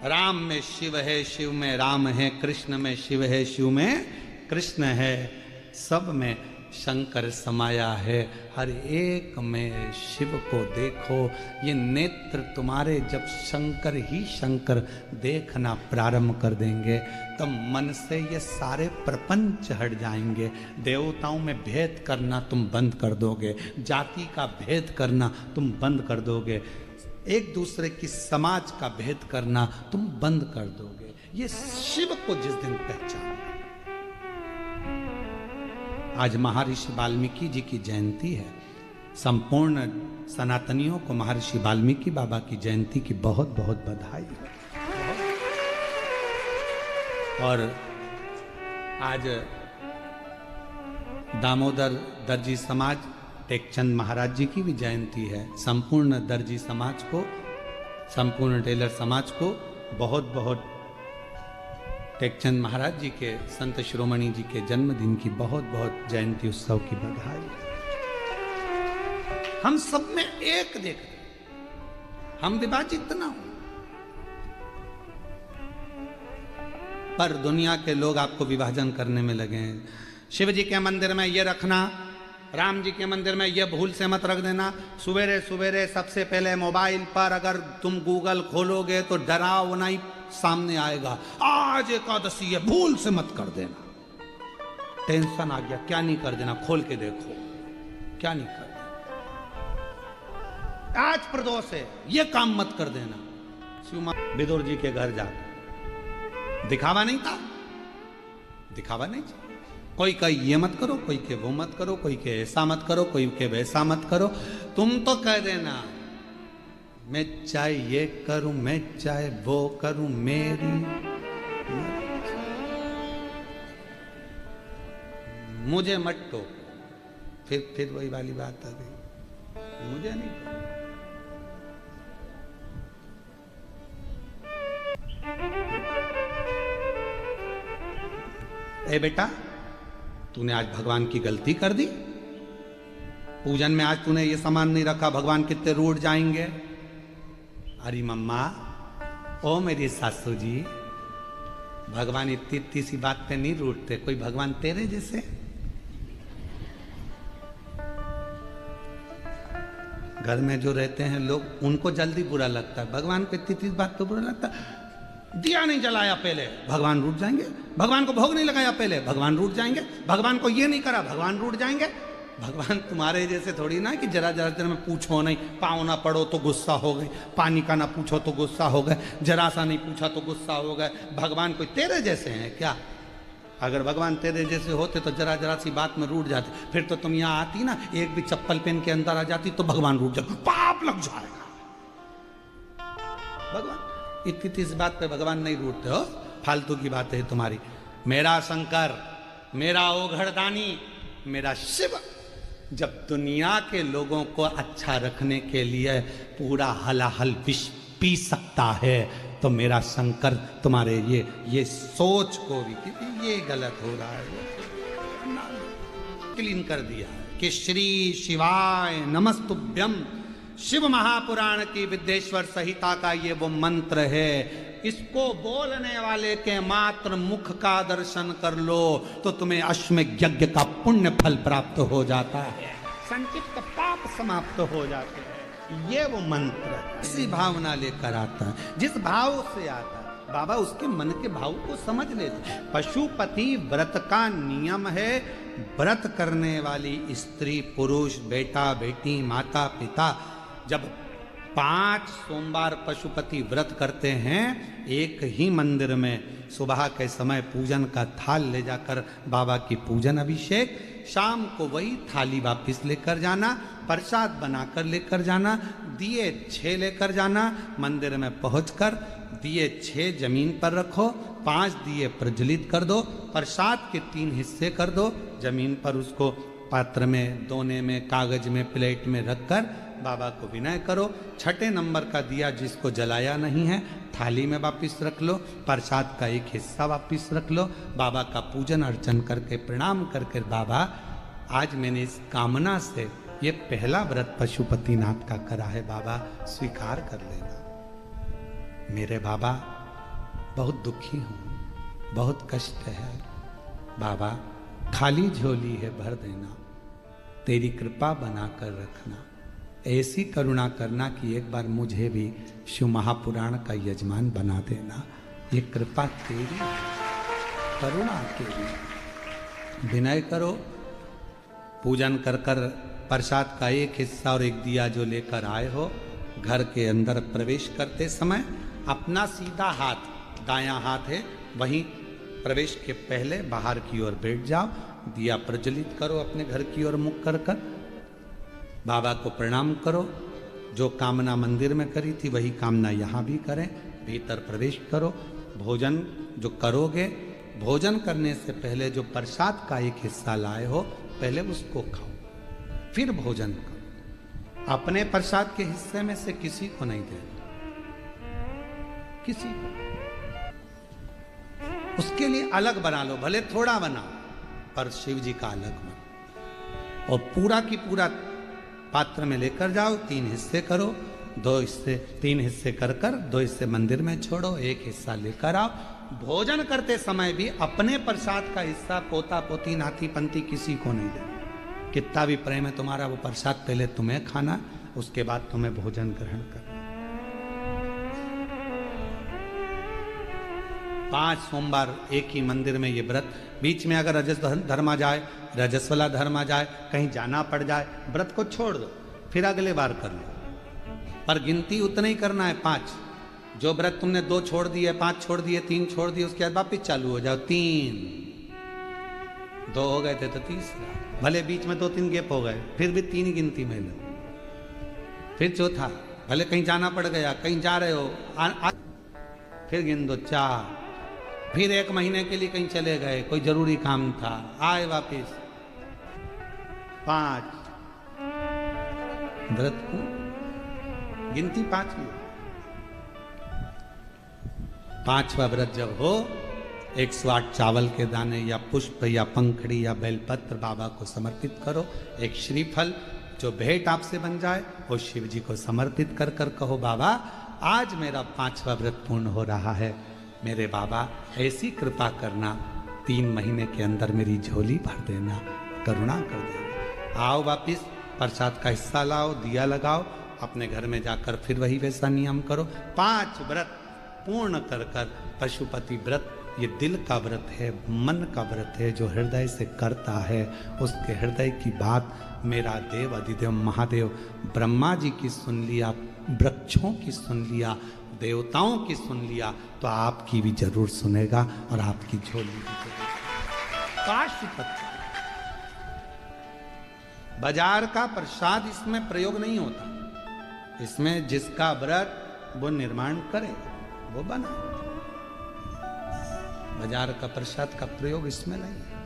राम में शिव है, शिव में राम है, कृष्ण में शिव है, शिव में कृष्ण है, सब में शंकर समाया है, हर एक में शिव को देखो। ये नेत्र तुम्हारे जब शंकर ही शंकर देखना प्रारंभ कर देंगे तब मन से ये सारे प्रपंच हट जाएंगे। देवताओं में भेद करना तुम बंद कर दोगे, जाति का भेद करना तुम बंद कर दोगे, एक दूसरे की समाज का भेद करना तुम बंद कर दोगे। ये शिव को जिस दिन पहचान। आज महर्षि वाल्मीकि जी की जयंती है। संपूर्ण सनातनियों को महर्षि वाल्मीकि बाबा की जयंती की बहुत बहुत बधाई है। और आज दामोदर दर्जी समाज टेकचंद महाराज जी की भी जयंती है। संपूर्ण दर्जी समाज को, संपूर्ण टेलर समाज को बहुत बहुत टेकचंद महाराज जी के, संत शिरोमणि जी के जन्मदिन की बहुत बहुत जयंती उत्सव की बधाई। हम सब में एक देख, हम विभाजित ना हो, पर दुनिया के लोग आपको विभाजन करने में लगे हैं। शिव जी के मंदिर में ये रखना, राम जी के मंदिर में ये भूल से मत रख देना। सवेरे सवेरे सबसे पहले मोबाइल पर अगर तुम गूगल खोलोगे तो डरावना ही सामने आएगा, आज एकादशी है, भूल से मत कर देना। टेंशन आ गया, क्या नहीं कर देना, खोल के देखो क्या नहीं कर देना। आज प्रदोष है, ये काम मत कर देना। शिव विदुर जी के घर जा, दिखावा नहीं था, दिखावा नहीं था। कोई कहे ये मत करो, कोई के वो मत करो, कोई के ऐसा मत करो, कोई के वैसा मत करो। तुम तो कह देना मैं चाहे ये करूं, मैं चाहे वो करूं, मेरी मुझे मत टोको। फिर वही वाली बात आ गई, मुझे नहीं टोको। ए बेटा, तूने आज भगवान की गलती कर दी, पूजन में आज तूने ये सामान नहीं रखा, भगवान कितने रूठ जाएंगे। अरे मम्मा, ओ मेरी सासू जी, भगवान इतनी इतनी सी बात पे नहीं रूठते, कोई भगवान तेरे जैसे। घर में जो रहते हैं लोग, उनको जल्दी बुरा लगता है, भगवान को इतनी इतनी बात पे बुरा लगता है। दिया नहीं जलाया पहले, भगवान रूठ जाएंगे। भगवान को भोग नहीं लगाया पहले, भगवान रूठ जाएंगे। भगवान को ये नहीं करा, भगवान रूठ जाएंगे। भगवान तुम्हारे जैसे थोड़ी ना कि जरा जरा देर में पूछो नहीं, पाँव ना पड़ो तो गुस्सा हो गए, पानी का ना पूछो तो गुस्सा हो गए, जरा सा नहीं पूछा तो गुस्सा हो गए। भगवान कोई तेरे जैसे हैं क्या? अगर भगवान तेरे जैसे होते तो जरा जरा सी बात में रूठ जाते। फिर तो तुम यहाँ आती ना, एक भी चप्पल पहन के अंदर आ जाती तो भगवान रूठ जाता, पाप लग जाएगा। भगवान इतनी इस बात पे भगवान नहीं रूठते हो, फालतू की बात है तुम्हारी। मेरा शंकर, मेरा ओघड़दानी, मेरा शिव जब दुनिया के लोगों को अच्छा रखने के लिए पूरा हलाहल विष पी सकता है तो मेरा शंकर तुम्हारे ये सोच को भी कि ये गलत हो रहा है क्लीन कर दिया कि श्री शिवाय नमस्तुभ्यम। शिव महापुराण की विद्येश्वर संहिता का ये वो मंत्र है, इसको बोलने वाले के मात्र मुख का दर्शन कर लो तो तुम्हें अश्वमेध यज्ञ का पुण्य फल प्राप्त हो जाता है, संचित पाप समाप्त हो जाते हैं। ये वो मंत्र इसी भावना लेकर आता है, जिस भाव से आता है बाबा उसके मन के भाव को समझ लेते। पशुपति व्रत का नियम है, व्रत करने वाली स्त्री पुरुष बेटा बेटी माता पिता जब 5 सोमवार पशुपति व्रत करते हैं, एक ही मंदिर में सुबह के समय पूजन का थाल ले जाकर बाबा की पूजन अभिषेक, शाम को वही थाली वापस लेकर जाना, प्रसाद बनाकर लेकर जाना, दिए 6 लेकर जाना, मंदिर में पहुंचकर दिए 6 जमीन पर रखो, 5 दिए प्रज्वलित कर दो, प्रसाद के 3 हिस्से कर दो, जमीन पर उसको पात्र में, दोने में, कागज में, प्लेट में रखकर बाबा को विनय करो। 6ठे नंबर का दिया जिसको जलाया नहीं है थाली में वापिस रख लो, प्रसाद का एक हिस्सा वापिस रख लो, बाबा का पूजन अर्चन करके प्रणाम करके बाबा आज मैंने इस कामना से ये पहला व्रत पशुपतिनाथ का करा है, बाबा स्वीकार कर लेना। मेरे बाबा बहुत दुखी हूं, बहुत कष्ट है बाबा, खाली झोली है भर देना, तेरी कृपा बनाकर रखना, ऐसी करुणा करना कि एक बार मुझे भी शिव महापुराण का यजमान बना देना, ये कृपा तेरी है, करुणा तेरी। विनय करो, पूजन कर कर प्रसाद का एक हिस्सा और एक दिया जो लेकर आए हो, घर के अंदर प्रवेश करते समय अपना सीधा हाथ, दायां हाथ है, वहीं प्रवेश के पहले बाहर की ओर बैठ जाओ, दिया प्रज्वलित करो, अपने घर की ओर मुख कर कर बाबा को प्रणाम करो। जो कामना मंदिर में करी थी वही कामना यहाँ भी करें, भीतर प्रवेश करो। भोजन जो करोगे, भोजन करने से पहले जो प्रसाद का एक हिस्सा लाए हो, पहले उसको खाओ, फिर भोजन करो। अपने प्रसाद के हिस्से में से किसी को नहीं देना, किसी को। उसके लिए अलग बना लो, भले थोड़ा बनाओ, पर शिव जी का अलग बना, और पूरा की पूरा पात्र में लेकर जाओ। 3 हिस्से करो, 2 हिस्से, 3 हिस्से कर कर 2 हिस्से मंदिर में छोड़ो, 1 हिस्सा लेकर आओ। भोजन करते समय भी अपने प्रसाद का हिस्सा पोता पोती नाती पंती किसी को नहीं देना। कितना भी प्रेम है तुम्हारा, वो प्रसाद पहले तुम्हें खाना, उसके बाद तुम्हें भोजन ग्रहण करना। 5 सोमवार एक ही मंदिर में ये व्रत, बीच में अगर रजस धर्म आ जाए, रजस्वला धर्म आ जाए, कहीं जाना पड़ जाए, व्रत को छोड़ दो, फिर अगले बार कर लो, पर गिनती उतना ही करना है 5। जो व्रत तुमने 2 छोड़ दिए, 5 छोड़ दिए, 3 छोड़ दिए, उसके बाद वापिस चालू हो जाओ। 3, 2 हो गए थे तो तीसरा, भले बीच में 2-3 गैप हो गए, फिर भी 3 गिनती में लो। फिर चौथा, भले कहीं जाना पड़ गया, कहीं जा रहे हो, फिर गिन दो 4। फिर 1 महीने के लिए कहीं चले गए, कोई जरूरी काम था, आए वापिस 5। व्रत को गिनती 5 की। 5वां व्रत जब हो, 108 चावल के दाने या पुष्प या पंखड़ी या बेलपत्र बाबा को समर्पित करो। एक श्रीफल जो भेंट आपसे बन जाए, वो शिव जी को समर्पित कर कर कहो, बाबा आज मेरा 5वां व्रत पूर्ण हो रहा है, मेरे बाबा ऐसी कृपा करना, 3 महीने के अंदर मेरी झोली भर देना, करुणा कर देना। आओ वापिस प्रसाद का हिस्सा लाओ, दिया लगाओ, अपने घर में जाकर फिर वही वैसा नियम करो। 5 व्रत पूर्ण कर कर, पशुपति व्रत ये दिल का व्रत है, मन का व्रत है, जो हृदय से करता है उसके हृदय की बात मेरा देव अधिदेव महादेव ब्रह्मा जी की सुन लिया, वृक्षों की सुन लिया, देवताओं की सुन लिया, तो आपकी भी जरूर सुनेगा और आपकी झोली भी जरूर। पाशुपति बाजार का प्रसाद इसमें प्रयोग नहीं होता, इसमें जिसका व्रत वो निर्माण करे, वो बनाए। बाजार का प्रसाद का प्रयोग इसमें नहीं है।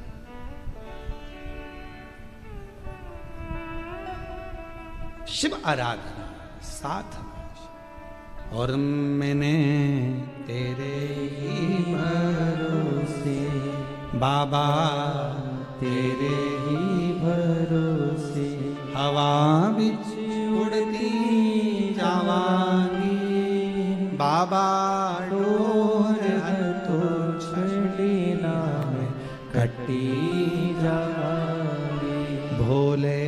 शिव आराधना साथ में, और मैंने तेरे ही भरोसे बाबा, तेरे ही भरोसे हवा बिच उड़ती जावांगी, बाबा डोर तो छड़ीना में कटी जावांगी, भोले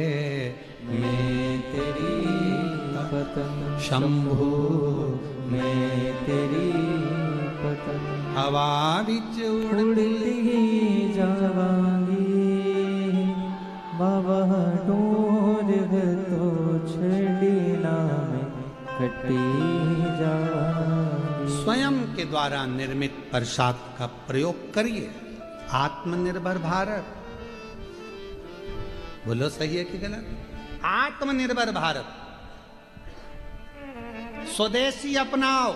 मैं तेरी पतंग, शंभू मैं तेरी पतंग, हवा बिच उड़ती जावांगी, बाबा डोर तो छड़ीना में कटी जावांगी। स्वयं के द्वारा निर्मित प्रसाद का प्रयोग करिए। आत्मनिर्भर भारत, बोलो सही है कि गलत? आत्मनिर्भर भारत, स्वदेशी अपनाओ,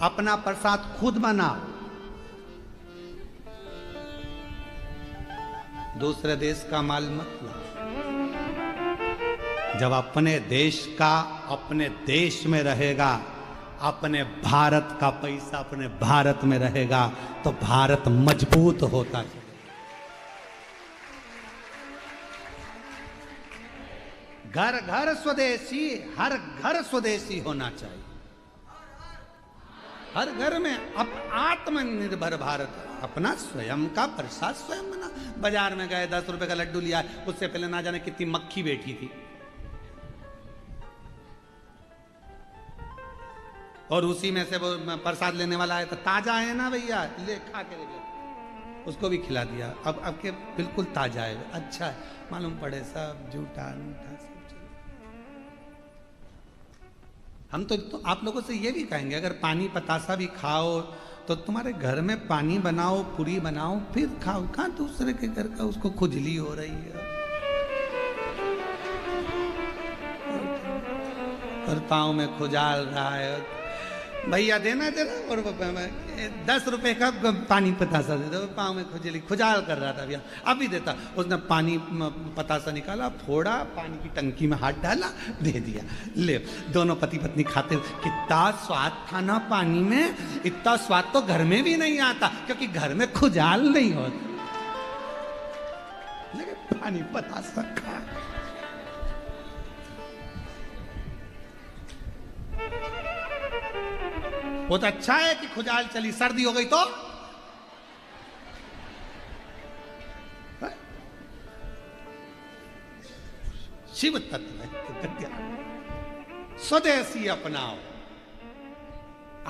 अपना प्रसाद खुद बनाओ, दूसरे देश का माल मत लाओ। जब अपने देश का अपने देश में रहेगा, अपने भारत का पैसा अपने भारत में रहेगा, तो भारत मजबूत होता है। घर घर स्वदेशी, हर घर स्वदेशी होना चाहिए। हर घर में आत्मनिर्भर भारत, अपना स्वयं का प्रसाद स्वयं बना। बाजार में गए 10 रुपए का लड्डू लिया, उससे पहले ना जाने कितनी मक्खी बैठी थी, और उसी में से वो प्रसाद लेने वाला है तो ताजा है ना भैया, ले खा के ले, उसको भी खिला दिया। अब के बिल्कुल ताजा है, अच्छा है, मालूम पड़े सब झूठा मीठा सब। हम तो आप लोगों से ये भी कहेंगे, अगर पानी पतासा भी खाओ तो तुम्हारे घर में पानी बनाओ, पूरी बनाओ, फिर खाओ। कहाँ दूसरे के घर का उसको खुजली हो रही है, और पाँव में खुजाल रहा है, भैया देना जरा, और 10 रुपए का पानी पतासा दे दो, पाँव में खुजली खुजाल कर रहा था भैया, अभी देता। उसने पानी पतासा निकाला, फोड़ा, पानी की टंकी में हाथ डाला, दे दिया, ले। दोनों पति पत्नी खाते, कितना स्वाद था ना पानी में, इतना स्वाद तो घर में भी नहीं आता, क्योंकि घर में खुजाल नहीं होता, लेकिन पानी पतासा खा। बहुत अच्छा है कि खुजाल चली, सर्दी हो गई तो शिव तत्व है। स्वदेशी अपनाओ,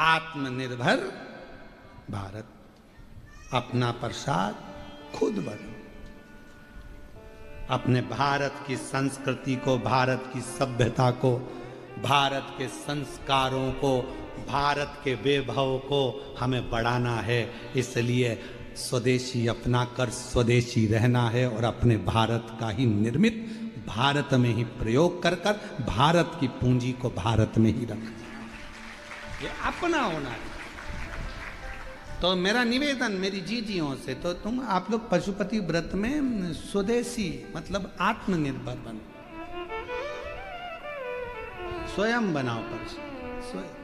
आत्मनिर्भर भारत, अपना प्रसाद खुद बनो। अपने भारत की संस्कृति को, भारत की सभ्यता को, भारत के संस्कारों को, भारत के वैभव को हमें बढ़ाना है। इसलिए स्वदेशी अपना कर स्वदेशी रहना है, और अपने भारत का ही निर्मित, भारत में ही प्रयोग कर कर भारत की पूंजी को भारत में ही रखना, ये अपना होना है। तो मेरा निवेदन मेरी जीजियों से, तो तुम आप लोग पशुपति व्रत में स्वदेशी मतलब आत्मनिर्भर बनो, स्वयं बनाओ, पर स्वयं।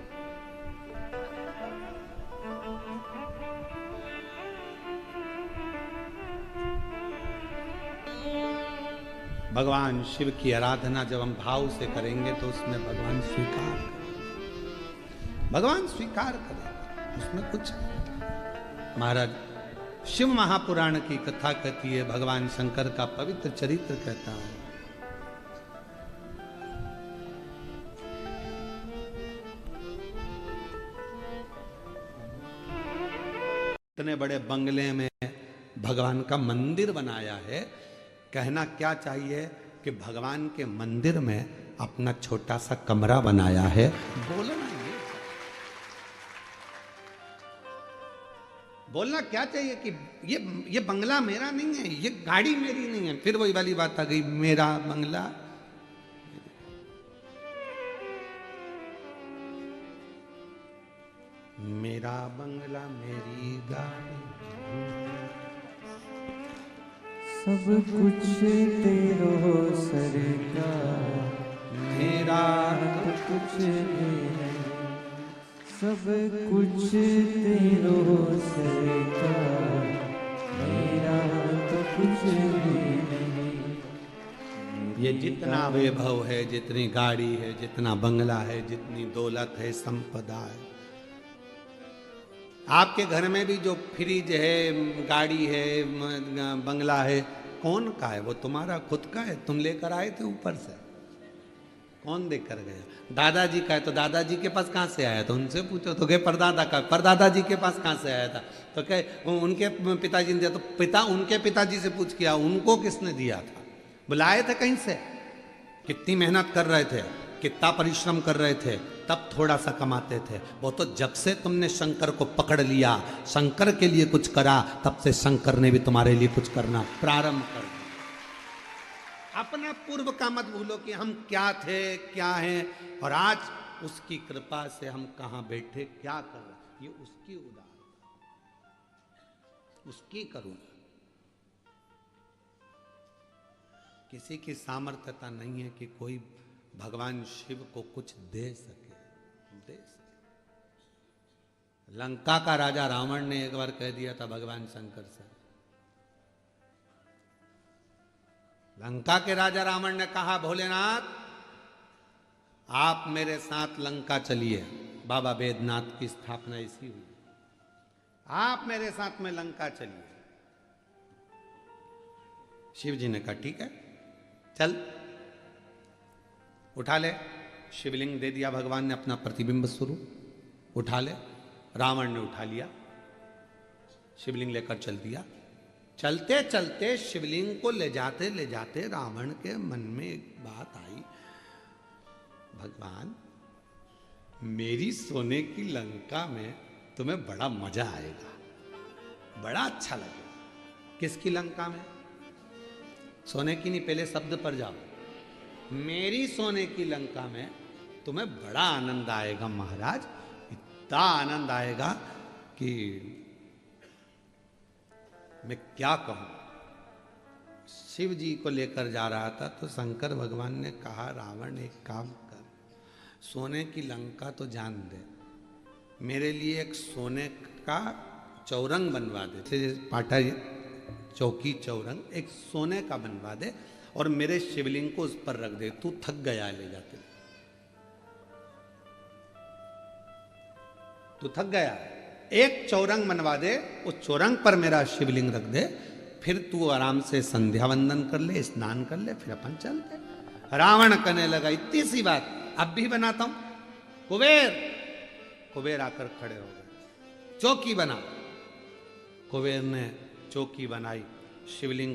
भगवान शिव की आराधना जब हम भाव से करेंगे तो उसमें भगवान स्वीकार करेंगे, भगवान स्वीकार करेंगे, उसमें कुछ। महाराज शिव महापुराण की कथा कहती है, भगवान शंकर का पवित्र चरित्र कहता है। इतने बड़े बंगले में भगवान का मंदिर बनाया है, कहना क्या चाहिए कि भगवान के मंदिर में अपना छोटा सा कमरा बनाया है। बोलना क्या चाहिए कि ये बंगला मेरा नहीं है, ये गाड़ी मेरी नहीं है। फिर वही वाली बात आ गई, मेरा बंगला, मेरा बंगला मेरी गाड़ी, सब कुछ तेरो सरकार, मेरा तो कुछ भी नहीं, सब कुछ तेरो सरकार, मेरा तो कुछ भी नहीं। ये जितना वैभव है, जितनी गाड़ी है, जितना बंगला है, जितनी दौलत है, संपदा है, आपके घर में भी जो फ्रिज है, गाड़ी है, बंगला है, कौन का है? वो तुम्हारा खुद का है, तुम लेकर आए थे ऊपर से, कौन देकर गया? दादाजी का है तो दादाजी के पास कहाँ से आया था, उनसे पूछो। तो कहे परदादा का, परदादा जी के पास कहाँ से आया था? तो कहे उनके पिताजी ने दिया। तो पिता उनके पिताजी से पूछ किया, उनको किसने दिया था? बुलाए थे कहीं से? कितनी मेहनत कर रहे थे, कितना परिश्रम कर रहे थे, तब थोड़ा सा कमाते थे। वो तो जब से तुमने शंकर को पकड़ लिया, शंकर के लिए कुछ करा, तब से शंकर ने भी तुम्हारे लिए कुछ करना प्रारंभ कर दिया। अपना पूर्व का मत भूलो कि हम क्या थे, क्या हैं, और आज उसकी कृपा से हम कहाँ बैठे, क्या कर रहे, ये उसकी उदारता, उसकी करुणा। किसी की सामर्थ्यता नहीं है कि कोई भगवान शिव को कुछ दे सके। लंका का राजा रावण ने एक बार कह दिया था भगवान शंकर से, लंका के राजा रावण ने कहा, भोलेनाथ आप मेरे साथ लंका चलिए। बाबा बैद्यनाथ की स्थापना इसी हुई। आप मेरे साथ में लंका चलिए। शिव जी ने कहा ठीक है चल। उठा ले। शिवलिंग दे दिया भगवान ने, अपना प्रतिबिंब स्वरूप उठा ले। रावण ने उठा लिया, शिवलिंग लेकर चल दिया। चलते चलते शिवलिंग को ले जाते रावण के मन में एक बात आई, भगवान मेरी सोने की लंका में तुम्हें बड़ा मजा आएगा, बड़ा अच्छा लगेगा। किसकी लंका में? सोने की नहीं, पहले शब्द पर जाओ। मेरी सोने की लंका में तुम्हें बड़ा आनंद आएगा महाराज, इतना आनंद आएगा कि मैं क्या कहूं। शिव जी को लेकर जा रहा था तो शंकर भगवान ने कहा, रावण एक काम कर, सोने की लंका तो जान दे, मेरे लिए एक सोने का चौरंग बनवा दे। पाटा चौकी चौरंग एक सोने का बनवा दे और मेरे शिवलिंग को उस पर रख दे। तू थक गया ले जाते, तू थक गया, एक चौरंग बनवा दे, उस चौरंग पर मेरा शिवलिंग रख दे, फिर तू आराम से संध्या वंदन कर ले, स्नान कर ले, फिर अपन चलते। रावण कहने लगा इतनी सी बात, अब भी बनाता हूं। कुबेर आकर खड़े हो गए, चौकी बना। कुबेर ने चौकी बनाई, शिवलिंग